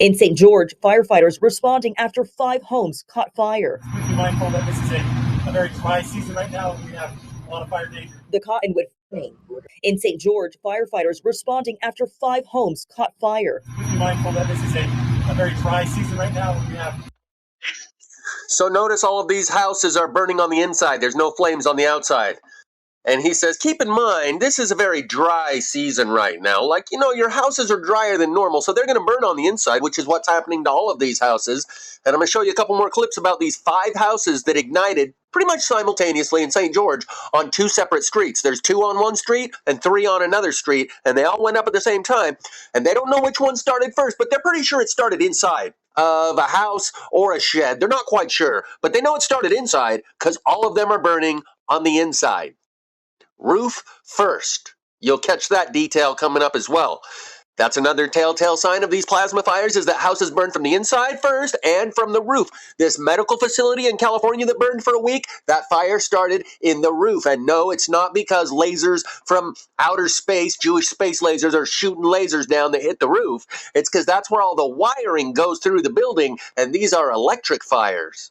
In St. George, firefighters responding after 5 homes caught fire. Please be mindful that this is a very dry season right now. We have a lot of fire danger. The Cottonwood. In St. George, firefighters responding after 5 homes caught fire. Please be mindful that this is a very dry season right now. We have. So notice all of these houses are burning on the inside. There's no flames on the outside. And he says, keep in mind, this is a very dry season right now. Like, your houses are drier than normal, so they're going to burn on the inside, which is what's happening to all of these houses. And I'm going to show you a couple more clips about these 5 houses that ignited pretty much simultaneously in St. George on 2 separate streets. There's 2 on one street and 3 on another street, and they all went up at the same time. And they don't know which one started first, but they're pretty sure it started inside of a house or a shed. They're not quite sure, but they know it started inside because all of them are burning on the inside. Roof first. You'll catch that detail coming up as well. That's another telltale sign of these plasma fires is that houses burn from the inside first and from the roof. This medical facility in California that burned for a week, that fire started in the roof. And no, it's not because lasers from outer space, Jewish space lasers, are shooting lasers down that hit the roof. It's because that's where all the wiring goes through the building, and these are electric fires.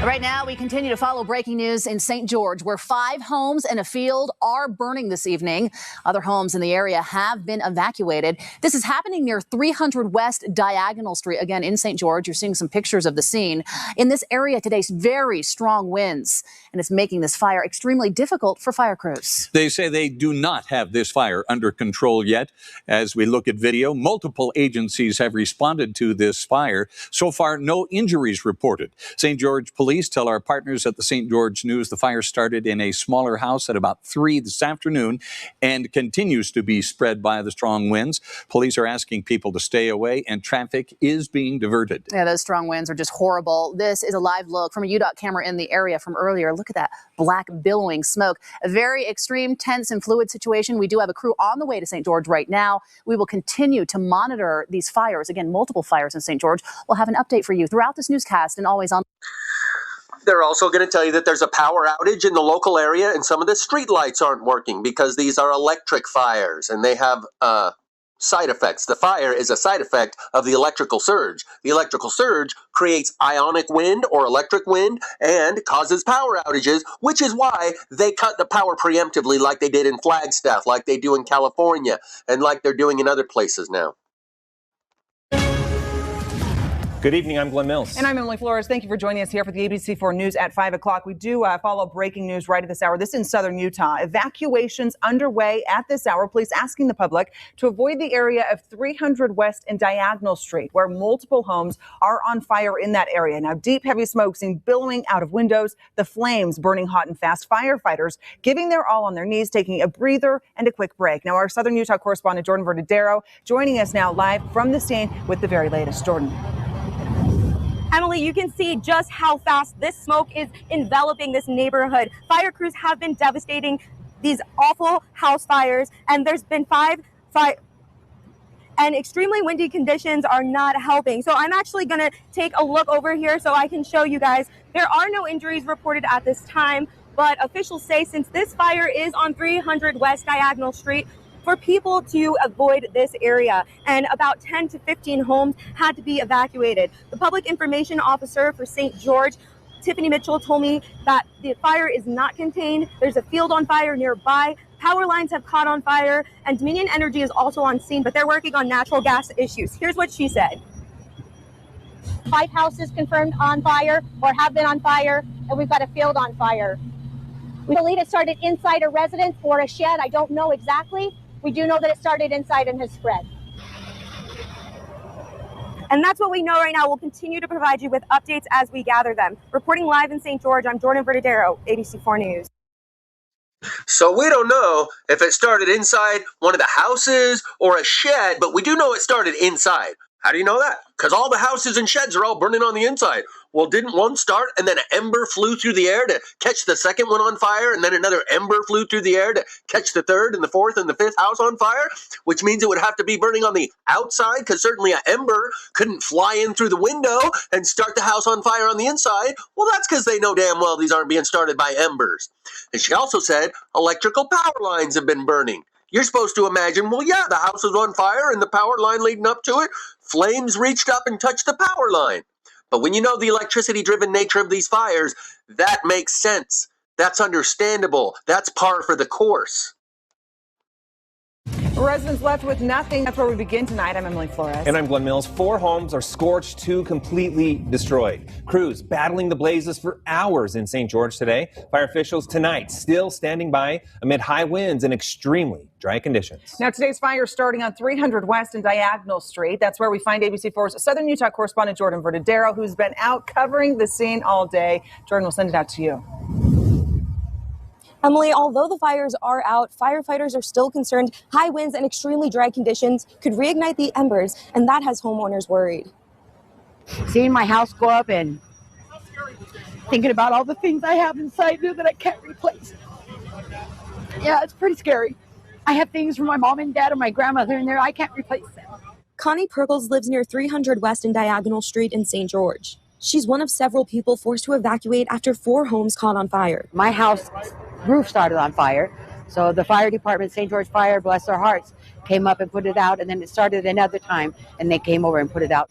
Right now, we continue to follow breaking news in St. George, where 5 homes and a field are burning this evening. Other homes in the area have been evacuated. This is happening near 300 West Diagonal Street. Again, in St. George, you're seeing some pictures of the scene. In this area today, very strong winds, and it's making this fire extremely difficult for fire crews. They say they do not have this fire under control yet. As we look at video, multiple agencies have responded to this fire. So far, no injuries reported. St. George Police tell our partners at the St. George News the fire started in a smaller house at about 3 this afternoon and continues to be spread by the strong winds. Police are asking people to stay away and traffic is being diverted. Yeah, those strong winds are just horrible. This is a live look from a UDOT camera in the area from earlier. Look at that black billowing smoke. A very extreme, tense and fluid situation. We do have a crew on the way to St. George right now. We will continue to monitor these fires. Again, multiple fires in St. George. We'll have an update for you throughout this newscast and always on. They're also going to tell you that there's a power outage in the local area and some of the street lights aren't working because these are electric fires and they have side effects. The fire is a side effect of the electrical surge. The electrical surge creates ionic wind or electric wind and causes power outages, which is why they cut the power preemptively like they did in Flagstaff, like they do in California, and like they're doing in other places now. Good evening. I'm Glenn Mills. And I'm Emily Flores. Thank you for joining us here for the ABC4 News at 5 o'clock. We do follow breaking news right at this hour. This is in southern Utah. Evacuations underway at this hour. Police asking the public to avoid the area of 300 West and Diagonal Street, where multiple homes are on fire in that area. Now, deep, heavy smoke seen billowing out of windows, the flames burning hot and fast. Firefighters giving their all on their knees, taking a breather and a quick break. Now, our southern Utah correspondent, Jordan Verdadero, joining us now live from the scene with the very latest. Jordan. Emily, you can see just how fast this smoke is enveloping this neighborhood. Fire crews have been devastating these awful house fires, and there's been 5 and extremely windy conditions are not helping. So I'm actually going to take a look over here so I can show you guys. There are no injuries reported at this time, but officials say since this fire is on 300 West Diagonal Street, for people to avoid this area, and about 10 to 15 homes had to be evacuated. The public information officer for St. George, Tiffany Mitchell, told me that the fire is not contained. There's a field on fire nearby. Power lines have caught on fire, and Dominion Energy is also on scene, but they're working on natural gas issues. Here's what she said. 5 houses confirmed on fire or have been on fire, and we've got a field on fire. We believe it started inside a residence or a shed. I don't know exactly. We do know that it started inside and has spread. And that's what we know right now. We'll continue to provide you with updates as we gather them. Reporting live in St. George, I'm Jordan Verdadero, ABC4 News. So we don't know if it started inside one of the houses or a shed, but we do know it started inside. How do you know that? Because all the houses and sheds are all burning on the inside. Well, didn't one start and then an ember flew through the air to catch the second one on fire, and then another ember flew through the air to catch the third and the fourth and the fifth house on fire? Which means it would have to be burning on the outside, because certainly an ember couldn't fly in through the window and start the house on fire on the inside. Well, that's because they know damn well these aren't being started by embers. And she also said electrical power lines have been burning. You're supposed to imagine, well, yeah, the house was on fire and the power line leading up to it, flames reached up and touched the power line. But when you know the electricity-driven nature of these fires, that makes sense. That's understandable. That's par for the course. Residents left with nothing. That's where we begin tonight. I'm Emily Flores. And I'm Glenn Mills. 4 homes are scorched, 2 completely destroyed. Crews battling the blazes for hours in St. George today. Fire officials tonight still standing by amid high winds and extremely dry conditions. Now, today's fire starting on 300 West and Diagonal Street. That's where we find ABC4's Southern Utah correspondent Jordan Verdadero, who's been out covering the scene all day. Jordan, we'll send it out to you. Emily, although the fires are out, firefighters are still concerned high winds and extremely dry conditions could reignite the embers, and that has homeowners worried. Seeing my house go up and thinking about all the things I have inside there that I can't replace. Yeah, it's pretty scary. I have things from my mom and dad and my grandmother in there. I can't replace them. Connie Perkles lives near 300 West and Diagonal Street in St. George. She's one of several people forced to evacuate after 4 homes caught on fire. My house roof started on fire. So the fire department, St. George Fire, bless their hearts, came up and put it out. And then it started another time and they came over and put it out.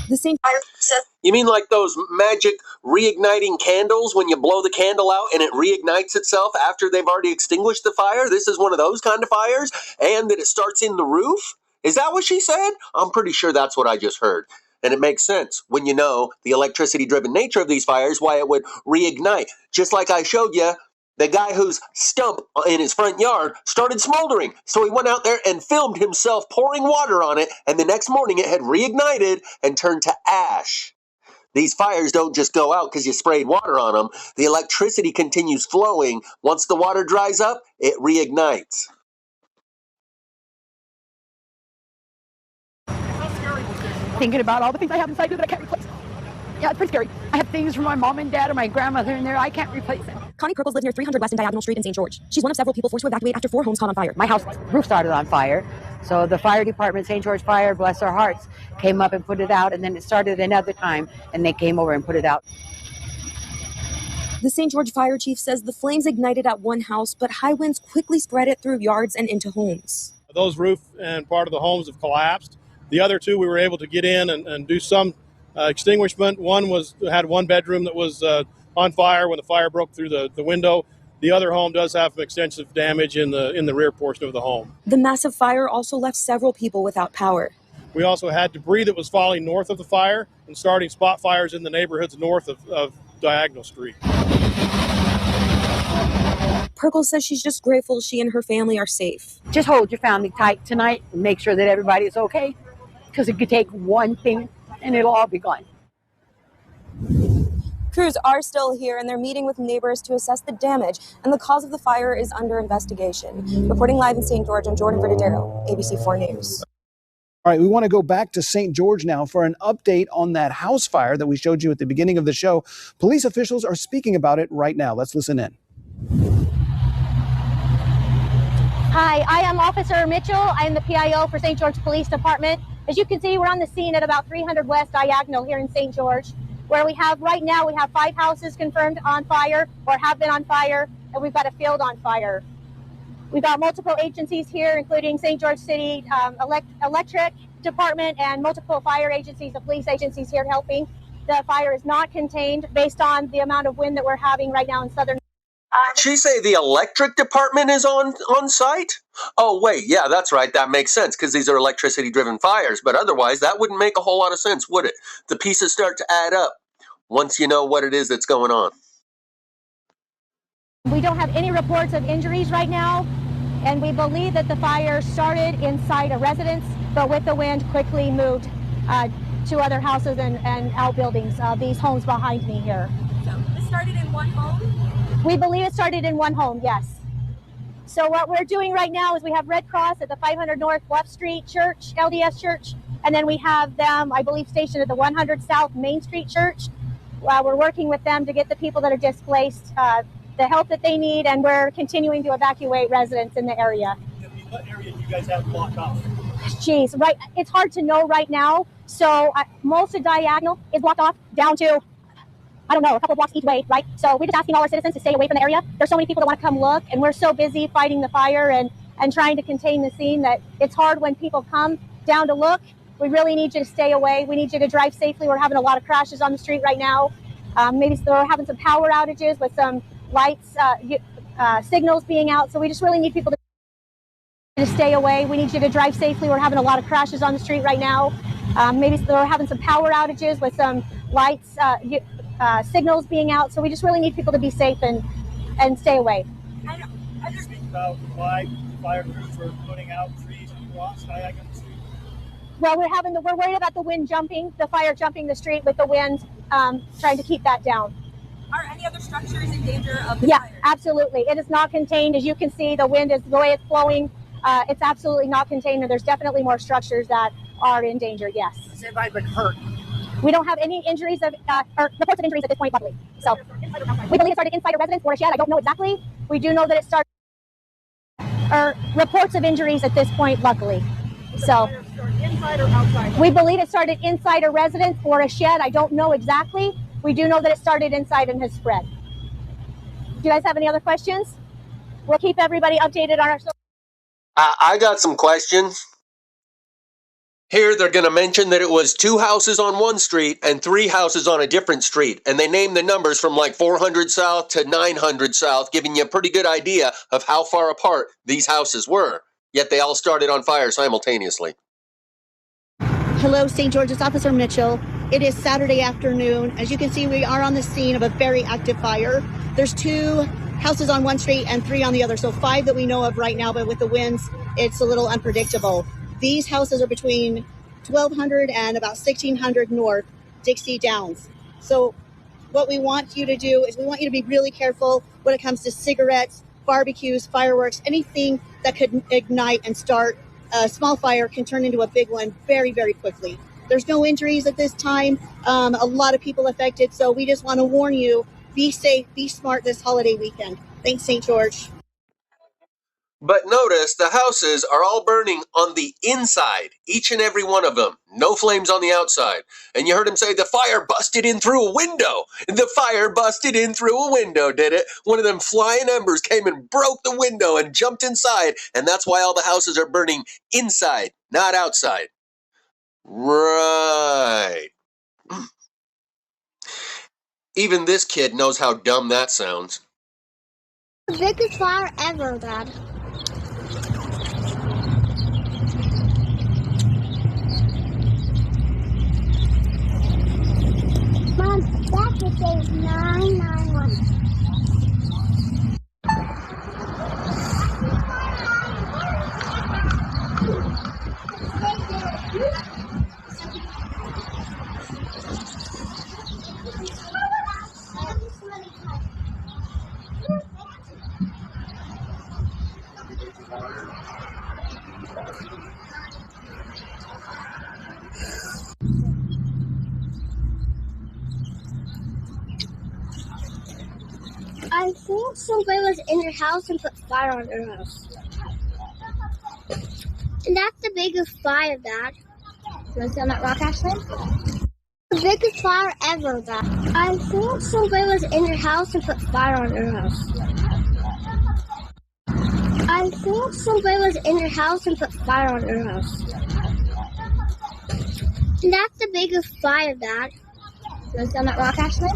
The St. Fire says. You mean like those magic reigniting candles when you blow the candle out and it reignites itself after they've already extinguished the fire? This is one of those kind of fires? And that it starts in the roof? Is that what she said? I'm pretty sure that's what I just heard. And it makes sense when you know the electricity-driven nature of these fires, why it would reignite. Just like I showed you, the guy whose stump in his front yard started smoldering. So he went out there and filmed himself pouring water on it, and the next morning it had reignited and turned to ash. These fires don't just go out because you sprayed water on them. The electricity continues flowing. Once the water dries up, it reignites. Thinking about all the things I have inside there that I can't replace. Yeah, it's pretty scary. I have things from my mom and dad and my grandmother in there. I can't replace them. Connie Perkles lives near 300 West and Diagonal Street in St. George. She's one of several people forced to evacuate after 4 homes caught on fire. My house roof started on fire. So the fire department, St. George Fire, bless their hearts, came up and put it out. And then it started another time and they came over and put it out. The St. George Fire Chief says the flames ignited at one house, but high winds quickly spread it through yards and into homes. Those roof and part of the homes have collapsed. The other 2 we were able to get in and do some extinguishment. One had 1 bedroom that was on fire when the fire broke through the window. The other home does have some extensive damage in the rear portion of the home. The massive fire also left several people without power. We also had debris that was falling north of the fire and starting spot fires in the neighborhoods north of Diagonal Street. Perkles says she's just grateful she and her family are safe. Just hold your family tight tonight and make sure that everybody is okay. Because it could take one thing and it'll all be gone. Crews are still here and they're meeting with neighbors to assess the damage, and the cause of the fire is under investigation. Reporting live in St. George, I'm Jordan Verdadero, ABC4 News. All right, we want to go back to St. George now for an update on that house fire that we showed you at the beginning of the show. Police officials are speaking about it right now. Let's listen in. Hi, I am Officer Mitchell. I am the PIO for St. George Police Department. As you can see, we're on the scene at about 300 West Diagonal here in St. George, where we have 5 houses confirmed on fire or have been on fire, and we've got a field on fire. We've got multiple agencies here, including St. George City Electric Department and multiple fire agencies, the police agencies here helping. The fire is not contained based on the amount of wind that we're having right now in southern. Did she say the electric department is on site? Oh, wait, yeah, that's right. That makes sense because these are electricity-driven fires. But otherwise, that wouldn't make a whole lot of sense, would it? The pieces start to add up once you know what it is that's going on. We don't have any reports of injuries right now, and we believe that the fire started inside a residence, but with the wind quickly moved to other houses and outbuildings, these homes behind me here. So this started in one home? We believe it started in one home, yes. So what we're doing right now is we have Red Cross at the 500 North Bluff Street Church, LDS Church, and then we have them, I believe, stationed at the 100 South Main Street Church. We're working with them to get the people that are displaced the help that they need, and we're continuing to evacuate residents in the area. What area do you guys have blocked off? Geez, right, it's hard to know right now. So most of Diagonal is blocked off down to I don't know, a couple blocks each way, right? So we're just asking all our citizens to stay away from the area. There's so many people that want to come look, and we're so busy fighting the fire and trying to contain the scene that it's hard when people come down to look. We really need you to stay away. We need you to drive safely. We're having a lot of crashes on the street right now. Maybe we're having some power outages with some lights, signals being out. So we just really need people to stay away. We need you to drive safely. We're having a lot of crashes on the street right now. Maybe we're having some power outages with some lights, signals being out. So we just really need people to be safe and stay away. I just think about why fire crews are putting out trees across Niagara Street. Well, we're worried about the wind jumping, the fire jumping the street with the wind, trying to keep that down. Are any other structures in danger of the Yeah, fire? absolutely. It is not contained. As you can see, the wind is the way it's blowing. It's absolutely not contained, and there's definitely more structures that are in danger. Yes. Has anybody been hurt? We don't have any injuries or reports of injuries at this point, luckily. So we believe it started inside a residence or a shed. I don't know exactly. We do know that it started. Reports of injuries at this point, luckily. So Inside or outside? we believe it started inside a residence or a shed. I don't know exactly. We do know that it started inside and has spread. Do you guys have any other questions? We'll keep everybody updated on our social. I got some questions. Here they're going to mention that it was 2 houses on one street and 3 houses on a different street. And they named the numbers from like 400 south to 900 south, giving you a pretty good idea of how far apart these houses were. Yet they all started on fire simultaneously. Hello, St. George's Officer Mitchell. It is Saturday afternoon. As you can see, we are on the scene of a very active fire. There's 2 houses on one street and 3 on the other. So 5 that we know of right now, but with the winds, it's a little unpredictable. These houses are between 1,200 and about 1,600 north, Dixie Downs. So what we want you to do is we want you to be really careful when it comes to cigarettes, barbecues, fireworks, anything that could ignite and start a small fire can turn into a big one very, very quickly. There's no injuries at this time. A lot of people affected. So we just want to warn you, be safe, be smart this holiday weekend. Thanks, St. George. But notice the houses are all burning on the inside, each and every one of them. No flames on the outside. And you heard him say the fire busted in through a window. The fire busted in through a window, did it? One of them flying embers came and broke the window and jumped inside. And that's why all the houses are burning inside, not outside. Right. Even this kid knows how dumb that sounds. The biggest fire ever, Dad. Mom, that just says 991. I think somebody was in your house and put fire on your house. And that's the biggest fire, Dad. You want to see on that rock, Ashley? The biggest fire ever, Dad. I think somebody was in your house and put fire on your house. I think somebody was in your house and put fire on your house. And that's the biggest fire, Dad. You want to see on that rock, Ashley?